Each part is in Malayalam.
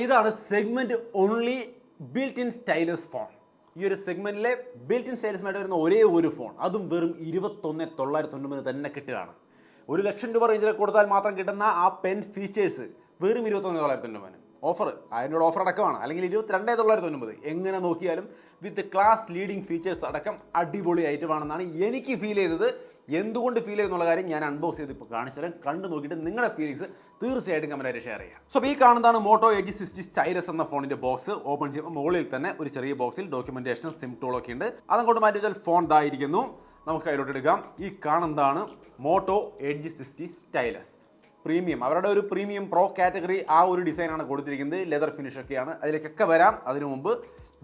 ഇതാണ് segment only built in stylus phone. ഈ ഒരു സെഗ്മെന്റിലെ ബിൽറ്റ് ഇൻ സ്റ്റൈലസുമായിട്ട് വരുന്ന ഒരേ ഒരു ഫോൺ, അതും വെറും 21,990 തന്നെ കിട്ടുകയാണ്. 1,00,000 രൂപ റേഞ്ചിൽ കൊടുത്താൽ മാത്രം കിട്ടുന്ന ആ പെൻ ഫീച്ചേഴ്സ് വെറും 21,990. ഓഫർ 1000 രൂപ ഓഫർ അടക്കമാണ്, അല്ലെങ്കിൽ 22,990. എങ്ങനെ നോക്കിയാലും വിത്ത് ക്ലാസ് ലീഡിങ് ഫീച്ചേഴ്സ് അടക്കം അടിപൊളി ഐറ്റമാണെന്നാണ് എനിക്ക് ഫീൽ ചെയ്തത്. എന്തുകൊണ്ട് ഫീൽ ചെയ്യുന്നുള്ള കാര്യം ഞാൻ അൺബോക്സ് ചെയ്ത് ഇപ്പോൾ കാണിച്ചു തരാം. കണ്ടു നോക്കിയിട്ട് നിങ്ങളുടെ ഫീലിങ്സ് തീർച്ചയായിട്ടും കമൻറ്റായിട്ട് ഷെയർ ചെയ്യാം. സോ ഈ കാണുന്നതാണ് മോട്ടോ എഡ്ജ് 60 സ്റ്റൈലസ് എന്ന ഫോണിന്റെ ബോക്സ്. ഓപ്പൺ ചെയ്യുമ്പോൾ മുകളിൽ തന്നെ ഒരു ചെറിയ ബോക്സിൽ ഡോക്യുമെന്റേഷനും സിം ടൂളൊക്കെ ഉണ്ട്. അതങ്ങോട്ട് മാറ്റി വെച്ചാൽ ഫോൺ ഇതായിരിക്കുന്നു. നമുക്ക് അതിലോട്ട് എടുക്കാം. ഈ കാണുന്നതാണ് മോട്ടോ എഡ്ജ് 60 സ്റ്റൈലസ് പ്രീമിയം. അവരുടെ ഒരു പ്രീമിയം പ്രോ കാറ്റഗറി ആ ഒരു ഡിസൈനാണ് കൊടുത്തിരിക്കുന്നത്. ലെതർ ഫിനിഷ് ഒക്കെയാണ്. അതിലേക്കൊക്കെ വരാം. അതിനു മുമ്പ്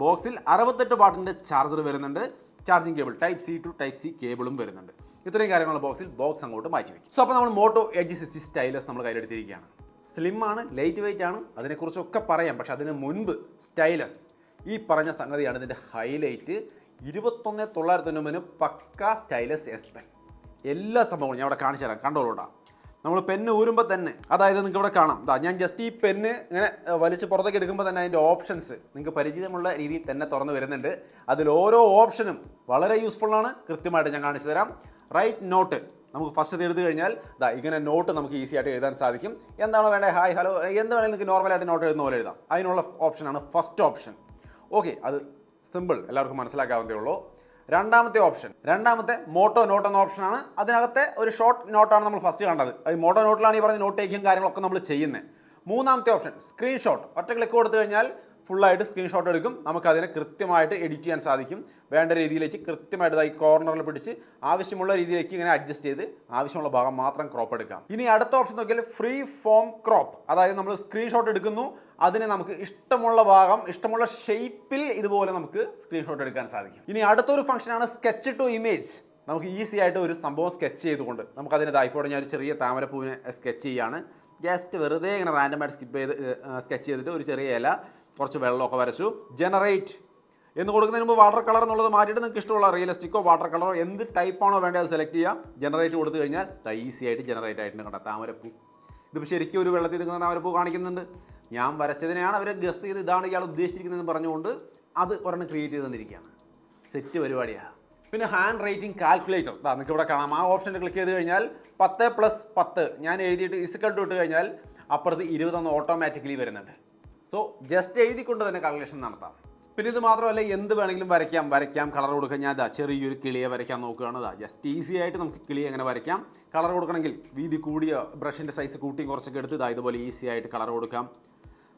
ബോക്സിൽ 68 വാട്ടിന്റെ ചാർജർ വരുന്നുണ്ട്. Charging cable type C to type C കേബിളും വരുന്നുണ്ട്. ഇത്രയും കാര്യങ്ങളുള്ള ബോക്സ് അങ്ങോട്ട് മാറ്റി വയ്ക്കും. സോ അപ്പോൾ നമ്മൾ മോട്ടോ എഡ്ജ് 60 സ്റ്റൈലസ് നമ്മൾ കയ്യിലെടുത്തിരിക്കുകയാണ്. സ്ലിം ആണ്, ലൈറ്റ് വെയിറ്റ് ആണ്, അതിനെക്കുറിച്ചൊക്കെ പറയാം. പക്ഷെ അതിന് മുൻപ് സ്റ്റൈലസ് ഈ പറഞ്ഞ സംഗതിയാണ് ഇതിൻ്റെ ഹൈലൈറ്റ്. 21,990 പക്ക സ്റ്റൈലസ് എസ് പെൻ. എല്ലാ സംഭവങ്ങളും ഞാൻ അവിടെ കാണിച്ചു തരാം. കണ്ടോളൂടാ. നമ്മൾ പെന്ന് ഊരുമ്പോൾ തന്നെ, അതായത് നിങ്ങൾക്ക് ഇവിടെ കാണാം, ഞാൻ ജസ്റ്റ് ഈ പെന്ന് ഇങ്ങനെ വലിച്ച് പുറത്തേക്ക് എടുക്കുമ്പോൾ തന്നെ അതിൻ്റെ ഓപ്ഷൻസ് നിങ്ങൾക്ക് പരിചിതമുള്ള രീതിയിൽ തന്നെ തുറന്ന് വരുന്നുണ്ട്. അതിൽ ഓരോ ഓപ്ഷനും വളരെ യൂസ്ഫുള്ളാണ്. കൃത്യമായിട്ട് ഞാൻ കാണിച്ചു തരാം. റൈറ്റ് നോട്ട് നമുക്ക് ഫസ്റ്റ് എടുത്തു കഴിഞ്ഞാൽ ഇങ്ങനെ നോട്ട് നമുക്ക് ഈസി ആയിട്ട് എഴുതാൻ സാധിക്കും. എന്താണോ വേണ്ടത്, ഹായ് ഹലോ എന്ത് വേണമെങ്കിൽ നിങ്ങൾക്ക് നോർമലായിട്ട് നോട്ട് എഴുതുന്ന പോലെ എഴുതാം. അതിനുള്ള ഓപ്ഷനാണ് ഫസ്റ്റ് ഓപ്ഷൻ. ഓക്കെ, അത് സിമ്പിൾ, എല്ലാവർക്കും മനസ്സിലാക്കാവുന്നതേ ഉള്ളൂ. രണ്ടാമത്തെ മോട്ടോ നോട്ട് എന്ന ഓപ്ഷനാണ്. അതിനകത്തെ ഒരു ഷോർട്ട് നോട്ടാണ് നമ്മൾ ഫസ്റ്റ് കണ്ടത്. അത് മോട്ടോ നോട്ടിലാണ് ഈ പറഞ്ഞ നോട്ട് ടേക്കിങ് കാര്യങ്ങളൊക്കെ നമ്മൾ ചെയ്യുന്നത്. മൂന്നാമത്തെ ഓപ്ഷൻ സ്ക്രീൻഷോട്ട്. ഒറ്റ ക്ലിക്ക് കൊടുത്തു കഴിഞ്ഞാൽ ഫുള്ളായിട്ട് സ്ക്രീൻഷോട്ട് എടുക്കും. നമുക്കതിനെ കൃത്യമായിട്ട് എഡിറ്റ് ചെയ്യാൻ സാധിക്കും. വേണ്ട രീതിയിലേക്ക് കൃത്യമായിട്ട് ഈ കോർണറിൽ പിടിച്ച് ആവശ്യമുള്ള രീതിയിലേക്ക് ഇങ്ങനെ അഡ്ജസ്റ്റ് ചെയ്ത് ആവശ്യമുള്ള ഭാഗം മാത്രം ക്രോപ്പ് എടുക്കാം. ഇനി അടുത്ത ഓപ്ഷൻ നോക്കിയാൽ ഫ്രീ ഫോം ക്രോപ്പ്. അതായത് നമ്മൾ സ്ക്രീൻഷോട്ട് എടുക്കുന്നു, അതിനെ നമുക്ക് ഇഷ്ടമുള്ള ഭാഗം ഇഷ്ടമുള്ള ഷേപ്പിൽ ഇതുപോലെ നമുക്ക് സ്ക്രീൻഷോട്ട് എടുക്കാൻ സാധിക്കും. ഇനി അടുത്തൊരു ഫംഗ്ഷനാണ് സ്കെച്ച് ടു ഇമേജ്. നമുക്ക് ഈസി ആയിട്ട് ഒരു സംഭവം സ്കെച്ച് ചെയ്തുകൊണ്ട് നമുക്കതിന് ഇതായിപ്പോടെ ഞാൻ ഒരു ചെറിയ താമരപ്പൂവിനെ സ്കെച്ച് ചെയ്യാണ്. ജസ്റ്റ് വെറുതെ ഇങ്ങനെ റാൻഡമായിട്ട് സ്കെച്ച് ചെയ്തിട്ട് ഒരു ചെറിയ ഇല, കുറച്ച് വെള്ളമൊക്കെ വരച്ചു. ജനറേറ്റ് എന്ന് കൊടുക്കുന്നതിന് മുമ്പ് വാട്ടർ കളർ എന്നുള്ളത് മാറ്റിയിട്ട് നിങ്ങൾക്ക് ഇഷ്ടമുള്ള റിയലിസ്റ്റിക്കോ വാട്ടർ കളറോ എന്ത് ടൈപ്പാണോ വേണ്ടത് അത് സെലക്ട് ചെയ്യാം. ജനറേറ്റ് കൊടുത്തു കഴിഞ്ഞാൽ ഈസി ആയിട്ട് ജനറേറ്റ് ആയിട്ടുണ്ട്. കണ്ട താമരപ്പൂ. ഇതിപ്പോൾ ശരിക്കും ഒരു വെള്ളത്തിൽ നിൽക്കുന്ന താമരപ്പൂ കാണിക്കുന്നുണ്ട്. ഞാൻ വരച്ചതിനെയാണ് അവർ ഗസ് ചെയ്ത് ഇതാണ് ഇയാൾ ഉദ്ദേശിച്ചിരിക്കുന്നതെന്ന് പറഞ്ഞുകൊണ്ട് അത് ഒരെണ്ണം ക്രിയേറ്റ് ചെയ്ത് തന്നിരിക്കുകയാണ്. സെറ്റ് പരിപാടിയാണ്. പിന്നെ ഹാൻഡ് റൈറ്റിംഗ് കാൽക്കുലേറ്റർ. നിങ്ങൾക്ക് ഇവിടെ കാണാം. ആ ഓപ്ഷനിൽ ക്ലിക്ക് ചെയ്ത് കഴിഞ്ഞാൽ 10+10 ഞാൻ എഴുതിയിട്ട് ഇസിക്കൽ ടു ഇട്ട് കഴിഞ്ഞാൽ അപ്പുറത്ത് 20 ഓട്ടോമാറ്റിക്കലി വരുന്നുണ്ട്. സോ ജസ്റ്റ് എഴുതിക്കൊണ്ട് തന്നെ കാൽക്കുലേഷൻ നടത്താം. പിന്നെ ഇത് മാത്രമല്ല, എന്ത് വേണമെങ്കിലും വരയ്ക്കാം. കളർ കൊടുക്കാൻ ഞാൻ ചെറിയൊരു കിളിയെ വരയ്ക്കാൻ നോക്കുകയാണ്. ജസ്റ്റ് ഈസി ആയിട്ട് നമുക്ക് കിളിയെ അങ്ങനെ വരയ്ക്കാം. കളർ കൊടുക്കണമെങ്കിൽ വീതി കൂടിയ ബ്രഷിൻ്റെ സൈസ് കൂട്ടിയും കുറച്ചൊക്കെ എടുത്ത് ഇതുപോലെ ഈസി ആയിട്ട് കളർ കൊടുക്കാം.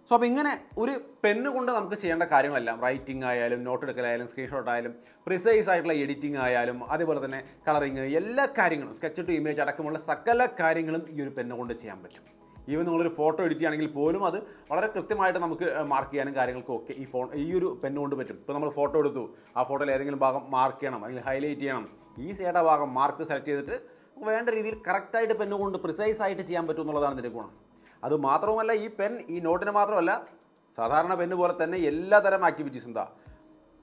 സോ അപ്പോൾ ഇങ്ങനെ ഒരു പെണ്ണ് കൊണ്ട് നമുക്ക് ചെയ്യേണ്ട കാര്യങ്ങളെല്ലാം, റൈറ്റിംഗ് ആയാലും നോട്ട് എടുക്കലായാലും സ്ക്രീൻഷോട്ട് ആയാലും പ്രിസൈസ് ആയിട്ടുള്ള എഡിറ്റിംഗ് ആയാലും അതേപോലെ തന്നെ കളറിങ്, എല്ലാ കാര്യങ്ങളും സ്കെച്ച് ടു ഇമേജ് അടക്കമുള്ള സകല കാര്യങ്ങളും ഈ ഒരു പെണ്ണ് കൊണ്ട് ചെയ്യാൻ പറ്റും. ഈവൻ നിങ്ങളൊരു ഫോട്ടോ എഡിറ്റ് ചെയ്യുകയാണെങ്കിൽ പോലും അത് വളരെ കൃത്യമായിട്ട് നമുക്ക് മാർക്ക് ചെയ്യാനും കാര്യങ്ങൾക്കും ഒക്കെ ഈ ഒരു പെണ്ണ് കൊണ്ട് പറ്റും. ഇപ്പോൾ നമ്മൾ ഫോട്ടോ എടുത്തു, ആ ഫോട്ടോയിൽ ഏതെങ്കിലും ഭാഗം മാർക്ക് ചെയ്യണം അല്ലെങ്കിൽ ഹൈലൈറ്റ് ചെയ്യണം, ഈസി ആയിട്ട് ആ ഭാഗം മാർക്ക് സെലക്ട് ചെയ്തിട്ട് വേണ്ട രീതിയിൽ കറക്റ്റായിട്ട് പെണ്ണ് കൊണ്ട് പ്രിസൈസ് ആയിട്ട് ചെയ്യാൻ പറ്റും എന്നുള്ളതാണ് ഇതിൻ്റെ ഗുണം. അത് മാത്രവുമല്ല, ഈ പെൻ ഈ നോട്ടിന് മാത്രമല്ല സാധാരണ പെന്ന് പോലെ തന്നെ എല്ലാ തരം ആക്ടിവിറ്റീസും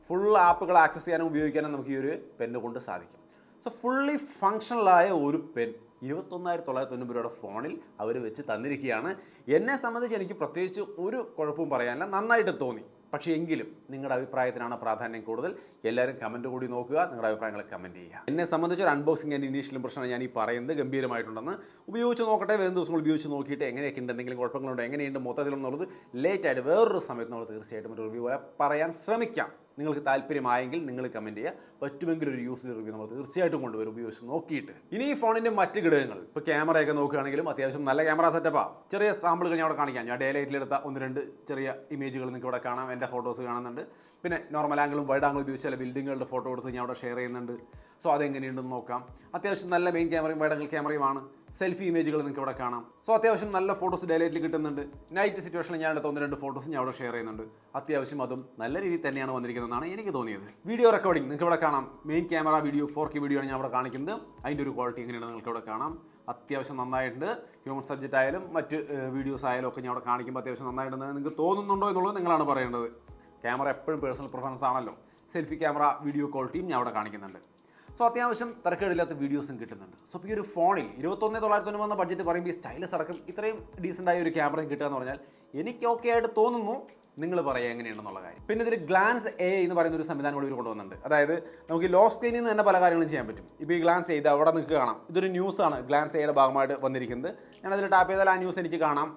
ഫുൾ ആപ്പുകൾ ആക്സസ് ചെയ്യാനും ഉപയോഗിക്കാനും നമുക്ക് ഈ ഒരു പെന്ന് കൊണ്ട് സാധിക്കും. സോ ഫുള്ളി ഫങ്ഷണലായ ഒരു പെൻ 21,990 രൂപയുടെ ഫോണിൽ അവർ വെച്ച് തന്നിരിക്കുകയാണ്. എന്നെ സംബന്ധിച്ച് എനിക്ക് പ്രത്യേകിച്ച് ഒരു കുഴപ്പവും പറയാനില്ല, നന്നായിട്ട് തോന്നി. പക്ഷേ എങ്കിലും നിങ്ങളുടെ അഭിപ്രായത്തിനാണ് പ്രാധാന്യം കൂടുതൽ. എല്ലാവരും കമൻറ്റ് കൂടി നോക്കുക, നിങ്ങളുടെ അഭിപ്രായങ്ങൾ കമൻറ്റ് ചെയ്യുക. എന്നെ സംബന്ധിച്ച് ഒരു അൺബോക്സിംഗ് ആൻഡ് ഇനീഷ്യൽ ഇംപ്രഷനാണ് ഞാൻ ഈ പറയുന്നത്. ഗംഭീരമായിട്ടുണ്ടെന്ന് ഉപയോഗിച്ച് നോക്കട്ടെ. വരും ദിവസങ്ങൾ ഉപയോഗിച്ച് നോക്കിയിട്ട് എങ്ങനെയൊക്കെ ഉണ്ട്, എന്തെങ്കിലും കുഴപ്പങ്ങളുണ്ടോ, എങ്ങനെയുണ്ട് മൊത്തത്തിലെന്നുള്ളത് ലേറ്റായിട്ട് വേറൊരു സമയത്ത് നമ്മൾ തീർച്ചയായിട്ടും ഒരു റിവ്യൂ പറയാൻ ശ്രമിക്കാം. നിങ്ങൾക്ക് താല്പര്യമായെങ്കിൽ നിങ്ങൾ കമൻറ്റ് ചെയ്യുക. പറ്റുമെങ്കിൽ ഒരു യൂസ്ഫുൾ റിവ്യൂ നമ്മൾ തീർച്ചയായിട്ടും കൊണ്ടുവരും ഉപയോഗിച്ച് നോക്കിയിട്ട്. ഇനി ഈ ഫോണിൻ്റെ മറ്റ് ഘടകങ്ങൾ, ഇപ്പോൾ ക്യാമറയൊക്കെ നോക്കുകയാണെങ്കിലും അത്യാവശ്യം നല്ല ക്യാമറ സെറ്റപ്പാണ്. ചെറിയ സാമ്പിളുകൾ ഞാൻ അവിടെ കാണിക്കാം. ഞാൻ ഡേ ലൈറ്റിലെടുത്ത 1-2 ചെറിയ ഇമേജുകൾ നിങ്ങൾക്ക് ഇവിടെ കാണാം. എൻ്റെ ഫോട്ടോസ് കാണുന്നുണ്ട്. പിന്നെ നോർമൽ ആംഗിളും വൈഡ് ആംഗിളും ഉപയോഗിച്ച് ചില ബിൽഡിങ്ങുകളുടെ ഫോട്ടോ എടുത്ത് ഞാൻ അവിടെ ഷെയർ ചെയ്യുന്നുണ്ട്. സോ അതെങ്ങനെയുണ്ടെന്ന് നോക്കാം. അത്യാവശ്യം നല്ല മെയിൻ ക്യാമറയും വൈഡ് ആംഗിൾ ക്യാമറയുമാണ്. സെൽഫി ഇമേജുകൾ നിങ്ങൾക്ക് ഇവിടെ കാണാം. സോ അത്യാവശ്യം നല്ല ഫോട്ടോസ് ഡേ ലൈറ്റിൽ കിട്ടുന്നുണ്ട്. നൈറ്റ് സിറ്റുവേഷനിൽ ഞാൻ എടുത്ത 1-2 ഫോട്ടോസ് ഞാൻ അവിടെ ഷെയർ ചെയ്യുന്നുണ്ട്. അത്യാവശ്യം അതും നല്ല രീതിയിൽ തന്നെയാണ് വന്നിരിക്കുന്നതെന്നാണ് എനിക്ക് തോന്നിയത്. വീഡിയോ റെക്കോർഡിംഗ് നിങ്ങൾക്ക് ഇവിടെ കാണാം. Main camera video 4K video ആണ് ഞാൻ അവിടെ കാണിക്കുന്നത്. അതിൻ്റെ ഒരു ക്വാളിറ്റി എങ്ങനെയാണ് നിങ്ങൾക്ക് ഇവിടെ കാണാം. അത്യാവശ്യം നന്നായിട്ടുണ്ട്. ഹ്യൂമൻ സബ്ജക്റ്റ് ആയാലും മറ്റ് വീഡിയോസ് ആയാലും ഒക്കെ ഞാൻ അവിടെ കാണിക്കുമ്പോൾ അത്യാവശ്യം നന്നായിട്ടുണ്ടെന്ന് നിങ്ങൾക്ക് തോന്നുന്നുണ്ടോ എന്നുള്ളത് നിങ്ങളാണ് പറയേണ്ടത്. ക്യാമറ എപ്പോഴും പേഴ്സണൽ പ്രിഫറൻസ് ആണല്ലോ. സെൽഫി ക്യാമറ വീഡിയോ ക്വാളിറ്റിയും ഞാൻ അവിടെ കാണിക്കുന്നുണ്ട്. സോ അത്യാവശ്യം തരക്കേടില്ലാത്ത വീഡിയോസും കിട്ടുന്നുണ്ട്. സോ ഇപ്പോൾ ഈ ഒരു ഫോണിൽ 21,990 ബഡ്ജറ്റ് പറയുമ്പോൾ ഈ സ്റ്റൈലസ് അടക്കം ഇത്രയും ഡീസൻ്റായ ഒരു ക്യാമറയും കിട്ടുക എന്ന് പറഞ്ഞാൽ എനിക്ക് ഓക്കെ ആയിട്ട് തോന്നുന്നു. നിങ്ങൾ പറയുക എങ്ങനെയുണ്ടെന്നുള്ള കാര്യം. പിന്നെ ഇതിൽ ഗ്ലാൻസ് എ എന്ന് പറയുന്ന ഒരു സംവിധാനം കൂടി കൊണ്ടുവന്നുണ്ട്. അതായത് നമുക്ക് ഈ ലോ സ്ക്രീനിൽ നിന്ന് തന്നെ പല കാര്യങ്ങളും ചെയ്യാൻ പറ്റും. ഇപ്പോൾ ഈ ഗ്ലാൻസ് ചെയ്ത് അവിടെ നിങ്ങൾക്ക് കാണാം, ഇതൊരു ന്യൂസാണ് ഗ്ലാൻസ് എയുടെ ഭാഗമായിട്ട് വന്നിരിക്കുന്നത്. ഞാനതിൽ ടാപ്പ് ചെയ്താൽ ആ ന്യൂസ് എനിക്ക് കാണാം.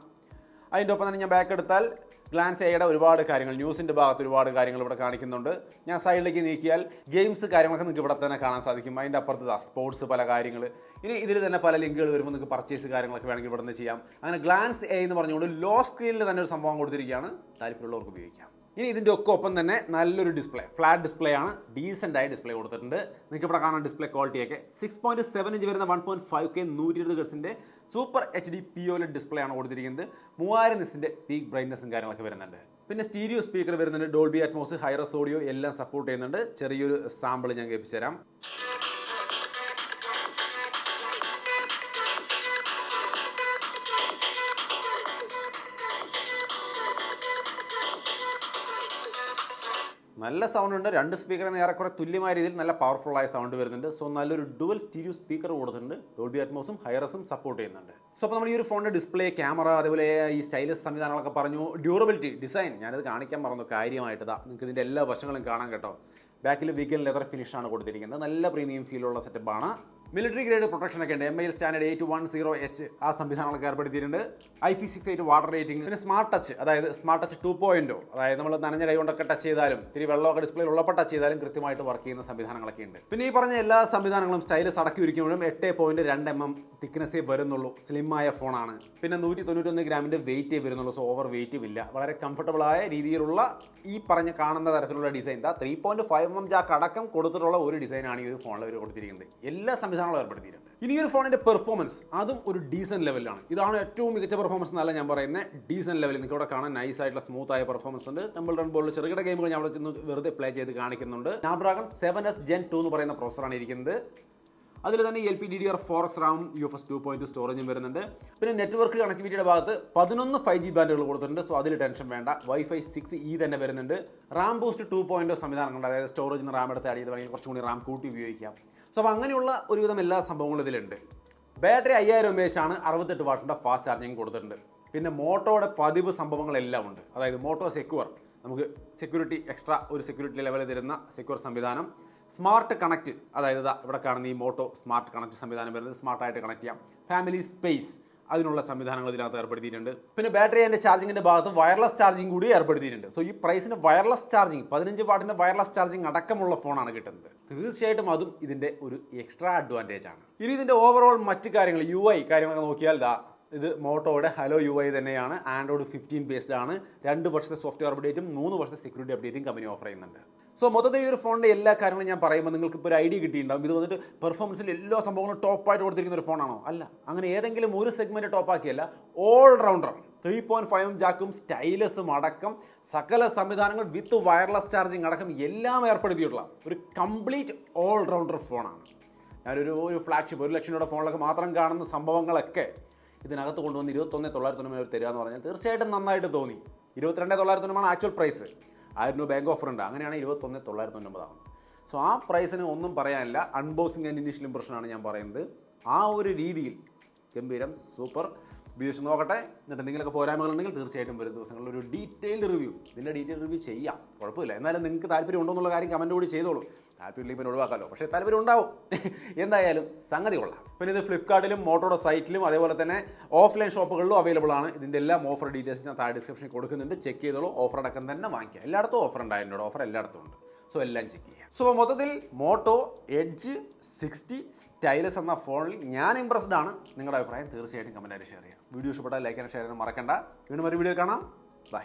അതിൻ്റെ ഒപ്പം തന്നെ ഞാൻ ബാക്ക് എടുത്താൽ ഗ്ലാൻസ് എയുടെ ഒരുപാട് കാര്യങ്ങൾ, ന്യൂസിൻ്റെ ഭാഗത്ത് ഒരുപാട് കാര്യങ്ങൾ ഇവിടെ കാണിക്കുന്നുണ്ട്. ഞാൻ സൈഡിലേക്ക് നീക്കിയാൽ ഗെയിംസ് കാര്യങ്ങളൊക്കെ നിങ്ങൾക്ക് ഇവിടെ തന്നെ കാണാൻ സാധിക്കും. അതിൻ്റെ അപ്പുറത്ത് സ്പോർട്സ് പല കാര്യങ്ങൾ, ഇനി ഇതിൽ തന്നെ പല ലിങ്കുകൾ വരുമ്പോൾ നിങ്ങൾക്ക് പർച്ചേസ് കാര്യങ്ങളൊക്കെ വേണമെങ്കിൽ ഇവിടെ നിന്ന് ചെയ്യാം. അങ്ങനെ ഗ്ലാൻസ് എ എന്ന് പറഞ്ഞുകൊണ്ട് ലോ സ്ക്രീനിൽ തന്നെ ഒരു സംഭവം കൊടുത്തിരിക്കുകയാണ്, താല്പര്യമുള്ളവർക്ക് ഉപയോഗിക്കാം. ഇനി ഇതിൻ്റെ ഒക്കെ ഒപ്പം തന്നെ നല്ലൊരു ഡിസ്പ്ലേ, ഫ്ലാറ്റ് ഡിസ്പ്ലേ ആണ്, ഡീസൻ്റായ ഡിസ്പ്ലേ കൊടുത്തിട്ടുണ്ട്. നിങ്ങൾക്ക് ഇവിടെ കാണാൻ ഡിസ്പ്ലേ ക്വാളിറ്റിയൊക്കെ 6.7 ഇഞ്ച് വരുന്ന 1.5K 120 ഹെർട്സിൻ്റെ സൂപ്പർ HD POLED ഡിസ്പ്ലേ ആണ് കൊടുത്തിരിക്കുന്നത്. 3000 നിറ്റ്സിൻ്റെ പീക്ക് ബ്രൈറ്റ്നസും കാര്യങ്ങളൊക്കെ വരുന്നുണ്ട്. പിന്നെ സ്റ്റീരിയോ സ്പീക്കർ വരുന്നുണ്ട്, ഡോൾബി അറ്റ്മോസ്, ഹൈറസ് ഓഡിയോ എല്ലാം സപ്പോർട്ട് ചെയ്യുന്നുണ്ട്. ചെറിയൊരു സാമ്പിൾ ഞാൻ കേൾപ്പിച്ചു തരാം. നല്ല സൗണ്ട് ഉണ്ട്. രണ്ട് സ്പീക്കറിന് ഏറെക്കുറെ തുല്യമായ രീതിയിൽ നല്ല പവർഫുള്ളായ സൗണ്ട് വരുന്നുണ്ട്. സോ നല്ലൊരു ഡുവൽ സ്റ്റീരിയോ സ്പീക്കർ കൊടുത്തിട്ടുണ്ട്. ഡോൾബി അറ്റ്മോസും ഹൈറസും സപ്പോർട്ട് ചെയ്യുന്നുണ്ട്. സോ അപ്പോൾ നമ്മൾ ഈ ഒരു ഫോണിൻ്റെ ഡിസ്പ്ലേ, ക്യാമറ, അതേപോലെ ഈ സ്റ്റൈലസ് സംവിധാനങ്ങളൊക്കെ പറഞ്ഞു. ഡ്യൂറബിലിറ്റി, ഡിസൈൻ ഞാനത് കാണിക്കാൻ മറന്നു കാര്യമായിട്ട്. നിങ്ങൾക്ക് ഇതിൻ്റെ എല്ലാ വശങ്ങളും കാണാൻ കേട്ടോ. ബാക്കിൽ വീഗൻ ലെതർ ഫിനിഷാണ് കൊടുത്തിരിക്കുന്നത്. നല്ല പ്രീമിയം ഫീലുള്ള സെറ്റപ്പാണ്. മിലിറ്ററി ഗ്രേഡ് പ്രൊട്ടക്ഷൻ ഒക്കെ ഉണ്ട്. MIL സ്റ്റാൻഡേർഡ് 810H ആ സംവിധാനങ്ങളൊക്കെ ഏർപ്പെടുത്തിയിട്ടുണ്ട്. IP68 water rating. പിന്നെ സ്മാർട്ട് ടച്ച്, അതായത് സ്മാർട്ട് ടച്ച് 2.0, അതായത് നമ്മൾ നനഞ്ഞ കൈ കൊണ്ടൊക്കെ ടച്ച് ചെയ്താലും ഇത്തിരി വെള്ളമൊക്കെ ഡിസ്പ്ലേയിൽ ഉള്ളപ്പോൾ ടച്ച് ചെയ്താലും കൃത്യമായിട്ട് വർക്ക് ചെയ്യുന്ന സംവിധാനങ്ങളൊക്കെ ഉണ്ട്. പിന്നെ ഈ പറഞ്ഞ എല്ലാ സംവിധാനങ്ങളും സ്റ്റൈലസ് അടക്കി ഇരിക്കുമ്പോഴും 8.2 mm തിക്നെസ്സേ വരുന്നുള്ളൂ. സ്ലിമായ ഫോണാണ്. പിന്നെ 191 ഗ്രാമിൻ്റെ വെയിറ്റേ വരുന്നുള്ളൂ. സോ ഓവർ വെയിറ്റും ഇല്ല. വളരെ കംഫർട്ടബിളായ രീതിയിലുള്ള ഈ പറഞ്ഞ കാണുന്ന തരത്തിലുള്ള ഡിസൈൻ, 3.5 mm ജാക്ക് അടക്കം കൊടുത്തിട്ടുള്ള ഒരു ഡിസൈനാണ് ഈ ഒരു ഫോണിൽ അവർ കൊടുത്തിരിക്കുന്നത്. എല്ലാ സംവിധാനങ്ങളും ഏർപ്പെടുത്തിയിട്ടുണ്ട്. ഇനി ഒരു ഫോണിന്റെ പെർഫോമൻസ് അതും ഒരു ഡീസന്റ് ലെവലിലാണ്. ഇതാണ് ഏറ്റവും മികച്ച പെർഫോമൻസ് എന്നല്ല ഞാൻ പറയുന്നത്, ഡീസന്റ് ലെവലിൽ. നിങ്ങൾക്ക് ഇവിടെ കാണാൻ നൈസ് ആയിട്ടുള്ള സ്മൂത്ത് ആയ പെർഫോമൻസ് ഉണ്ട്. ടെമ്പിൾ റൺ പോലുള്ള ചെറുകിട ഗെയിമുകൾ ഞാൻ അവിടെ ചെന്ന് വെറുതെ പ്ലേ ചെയ്ത് കാണിക്കുന്നുണ്ട്. സ്നാപ്ഡ്രാഗൺ 7S Gen 2 എന്ന് പറയുന്ന പ്രോസറാണ് ഇരിക്കുന്നത്. അതിൽ തന്നെ LPDDR4X RAM UFS 2.2 സ്റ്റോറേജും വരുന്നുണ്ട്. പിന്നെ നെറ്റ്വർക്ക് കണക്ടിവിറ്റിയുടെ ഭാഗത്ത് 11 5G ബാൻഡുകൾ കൊടുത്തിട്ടുണ്ട്. സോ അതിൽ ടെൻഷൻ വേണ്ട. Wi-Fi 6E തന്നെ വരുന്നുണ്ട്. RAM ബൂസ്റ്റ് 2.0 സംവിധാനങ്ങളുണ്ട്. അതായത് സ്റ്റോറേജിന് റാം എടുത്ത് ആഡ് ചെയ്ത് വേണമെങ്കിൽ കുറച്ചും കൂടി റാം കൂട്ടി ഉപയോഗിക്കാം. സോ അപ്പോൾ അങ്ങനെയുള്ള ഒരുവിധം എല്ലാ സംഭവങ്ങളും ഇതിലുണ്ട്. ബാറ്ററി 5000 mAh ആണ്. 68 വാട്ടിൻ്റെ ഫാസ്റ്റ് ചാർജിങ് കൊടുത്തിട്ടുണ്ട്. പിന്നെ മോട്ടോയുടെ പതിവ് സംഭവങ്ങളെല്ലാം ഉണ്ട്. അതായത് മോട്ടോ സെക്യൂർ, നമുക്ക് സെക്യൂരിറ്റി എക്സ്ട്രാ ഒരു സെക്യൂരിറ്റി ലെവലിൽ തരുന്ന സെക്യൂർ സംവിധാനം. സ്മാർട്ട് കണക്റ്റ്, അതായത് ഇവിടെ കാണുന്ന ഈ മോട്ടോ സ്മാർട്ട് കണക്റ്റ് സംവിധാനം വരുന്നത് സ്മാർട്ടായിട്ട് കണക്ട് ചെയ്യാം. ഫാമിലി സ്പേസ്, അതിനുള്ള സംവിധാനങ്ങൾ ഇതിനകത്ത് ഏർപ്പെടുത്തിയിട്ടുണ്ട്. പിന്നെ ബാറ്ററി ആൻഡ് ചാർജിങ്ങിൻ്റെ ഭാഗത്ത് വയർലെസ് ചാർജിങ് കൂടി ഏർപ്പെടുത്തിയിട്ടുണ്ട്. സോ ഈ പ്രൈസിന് വയർലെസ് ചാർജിങ് 15 വാട്ടിൻ്റെ വയർലെസ് ചാർജിങ് അടക്കമുള്ള ഫോണാണ് കിട്ടുന്നത്. തീർച്ചയായിട്ടും അതും ഇതിൻ്റെ ഒരു എക്സ്ട്രാ അഡ്വാൻറ്റേജ് ആണ്. ഇനി ഇതിൻ്റെ ഓവറോൾ മറ്റ് കാര്യങ്ങൾ, UI കാര്യങ്ങളൊക്കെ നോക്കിയാൽ ഇത് മോട്ടോയുടെ ഹലോ UI തന്നെയാണ്. ആൻഡ്രോയിഡ് 15 ബേസ്ഡ് ആണ്. 2 വർഷത്തെ സോഫ്റ്റ്വെയർ അപ്ഡേറ്റും 3 വർഷത്തെ സെക്യൂരിറ്റി അപ്ഡേറ്റും കമ്പനി ഓഫർ ചെയ്യുന്നുണ്ട്. സോ മൊത്തത്തിൽ ഈ ഒരു ഫോണിൻ്റെ എല്ലാ കാര്യങ്ങളും ഞാൻ പറയുമ്പോൾ നിങ്ങൾക്ക് ഇപ്പോൾ ഒരു ഐഡിയ കിട്ടിയിട്ടുണ്ടാവും. ഇത് വന്നിട്ട് പെർഫോമൻസിൽ എല്ലാ സംഭവങ്ങളും ടോപ്പായിട്ട് കൊടുത്തിരിക്കുന്ന ഒരു ഫോണാണോ? അല്ല. അങ്ങനെ ഏതെങ്കിലും ഒരു സെഗ്മെൻറ്റ് ടോപ്പാക്കിയല്ല, ഓൾ റൗണ്ടർ 3.5 mm ജാക്കും സ്റ്റൈലസും അടക്കം സകല സംവിധാനങ്ങൾ വിത്ത് വയർലെസ് ചാർജിങ് അടക്കം എല്ലാം ഏർപ്പെടുത്തിയിട്ടുള്ള ഒരു കംപ്ലീറ്റ് ഓൾ റൗണ്ടർ ഫോണാണ്. ഞാനൊരു ഫ്ലാഗ്ഷിപ്പ് 1 ലക്ഷം രൂപയുടെ ഫോണിലൊക്കെ മാത്രം കാണുന്ന സംഭവങ്ങളൊക്കെ ഇതിനകത്ത് കൊണ്ടുവന്ന് 21,990 തരിക എന്ന് പറഞ്ഞാൽ തീർച്ചയായിട്ടും നന്നായിട്ട് തോന്നി. 22,990 ആക്ച്വൽ പ്രൈസ്. 1000 രൂപ ബാങ്ക് ഓഫർ ഉണ്ട്. അങ്ങനെയാണ് 21,990 ആവുന്നത്. സോ ആ പ്രൈസിന് ഒന്നും പറയാനില്ല. അൺബോക്സിങ് ആൻഡ് ഇനീഷ്യൽ ഇംപ്രഷനാണ് ഞാൻ പറയുന്നത്. ആ ഒരു രീതിയിൽ ഗംഭീരം, സൂപ്പർ. ഉപയോഗിച്ച് നോക്കട്ടെ. എന്നിട്ട് എന്തെങ്കിലുമൊക്കെ പോരായ്മകളുണ്ടെങ്കിൽ തീർച്ചയായിട്ടും വരും ദിവസങ്ങളിൽ ഒരു ഡീറ്റെയിൽഡ് റിവ്യൂ, ഇതിൻ്റെ ഡീറ്റെയിൽ റിവ്യൂ ചെയ്യാം, കുഴപ്പമില്ല. എന്നാലും നിങ്ങൾക്ക് താല്പര്യം ഉണ്ടോ എന്നുള്ള കാര്യം കമൻറ്റ് കൂടി ചെയ്തോളൂ. താല്പര്യമില്ലെങ്കിൽ പിന്നെ ഒഴിവാക്കാമല്ലോ, പക്ഷേ താല്പര്യം ഉണ്ടാവും. എന്തായാലും സംഗതി കൊള്ളാം. പിന്നെ ഇത് ഫ്ലിപ്കാർട്ടിലും മോട്ടോയുടെ സൈറ്റിലും അതേപോലെ തന്നെ ഓഫ്ലൈൻ ഷോപ്പുകളിലും അവൈലബിൾ ആണ്. ഇതിൻ്റെ എല്ലാം ഓഫർ ഡീറ്റെയിൽസ് ഞാൻ താഴെ ഡിസ്ക്രിപ്ഷനിൽ കൊടുക്കുന്നുണ്ട്. ചെക്ക് ചെയ്തോളൂ. ഓഫർ അടക്കം തന്നെ വാങ്ങിക്കുക. എല്ലായിടത്തും ഓഫർ ഉണ്ട്. അതിൻ്റെ ഓഫർ എല്ലായിടത്തും ഉണ്ട്. സോ എല്ലാം ചെക്ക് ചെയ്യാം. സോ മൊത്തത്തിൽ മോട്ടോ എഡ്ജ് 60 സ്റ്റൈലസ് എന്ന ഫോണിൽ ഞാൻ ഇംപ്രസ്ഡ് ആണ്. നിങ്ങളുടെ അഭിപ്രായം തീർച്ചയായിട്ടും കമൻറ്റായിട്ട് ഷെയർ ചെയ്യാം. വീഡിയോ ഇഷ്ടപ്പെട്ടാൽ ലൈക്ക് ആൻഡ് ഷെയർ ചെയ്യാൻ മറക്കണ്ട. വീണ്ടും ഒരു വീഡിയോ കാണാം. ബൈ.